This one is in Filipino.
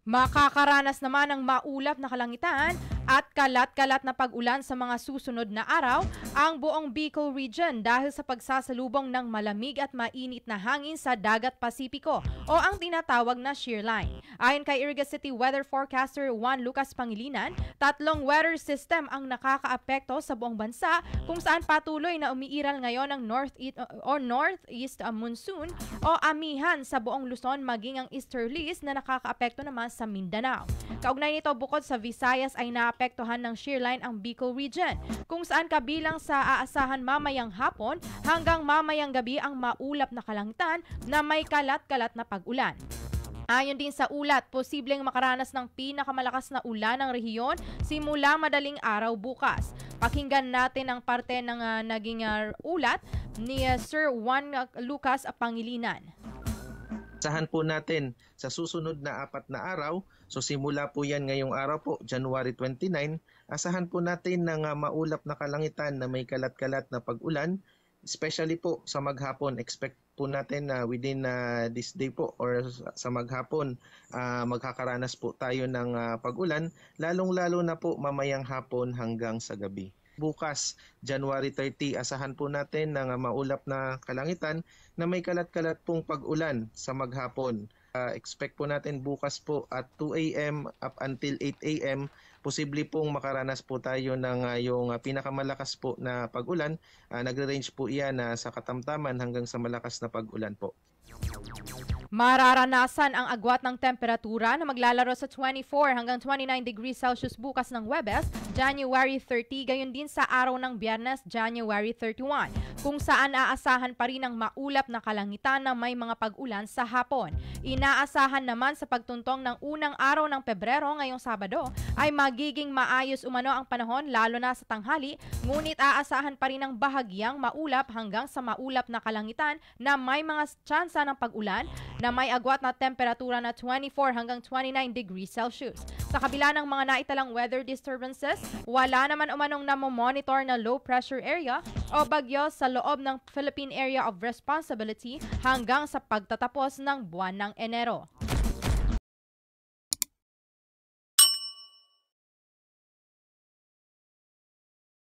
Makakaranas naman ng maulap na kalangitan at kalat-kalat na pag-ulan sa mga susunod na araw ang buong Bicol Region dahil sa pagsasalubong ng malamig at mainit na hangin sa Dagat Pasipiko o ang tinatawag na shear line. Ayon kay Iriga City Weather Forecaster Juan Lucas Pangilinan, 3 weather system ang nakakaapekto sa buong bansa kung saan patuloy na umiiral ngayon ang northeast monsoon o amihan sa buong Luzon maging ang easterlies na nakakaapekto naman sa Mindanao. Kaugnay nito, bukod sa Visayas ay naapektuhan ng shear line ang Bicol Region, kung saan kabilang sa aasahan mamayang hapon hanggang mamayang gabi ang maulap na kalangitan na may kalat-kalat na pag-ulan. Ayon din sa ulat, posibleng makaranas ng pinakamalakas na ulan ng rehiyon simula madaling araw bukas. Pakinggan natin ang parte ng naging ulat ni Sir Juan Lucas Pangilinan. Asahan po natin sa susunod na 4 na araw, so simula po yan ngayong araw po, January 29, asahan po natin ng maulap na kalangitan na may kalat-kalat na pag-ulan, especially po sa maghapon. Expect po natin na within this day po or sa maghapon, magkakaranas po tayo ng pag-ulan, lalong-lalo na po mamayang hapon hanggang sa gabi. Bukas, January 30, asahan po natin ng maulap na kalangitan na may kalat-kalat pong pag-ulan sa maghapon. Expect po natin bukas po at 2 a.m. up until 8 a.m. posible pong makaranas po tayo ng yung pinakamalakas po na pag-ulan. Nagre-range po iyan sa katamtaman hanggang sa malakas na pag-ulan po. Mararanasan ang agwat ng temperatura na maglalaro sa 24 hanggang 29 degrees Celsius bukas ng Huwebes, January 30, gayon din sa araw ng Biyernes, January 31, kung saan aasahan pa rin ang maulap na kalangitan na may mga pag-ulan sa hapon. Inaasahan naman sa pagtuntong ng unang araw ng Pebrero ngayong Sabado ay magiging maayos umano ang panahon lalo na sa tanghali, ngunit aasahan pa rin ang bahagyang maulap hanggang sa maulap na kalangitan na may mga tsansa ng pag-ulan na may agwat na temperatura na 24 hanggang 29 degrees Celsius. Sa kabila ng mga naitalang weather disturbances, wala naman umanong namomonitor na low pressure area o bagyo sa loob ng Philippine Area of Responsibility hanggang sa pagtatapos ng buwan ng Enero.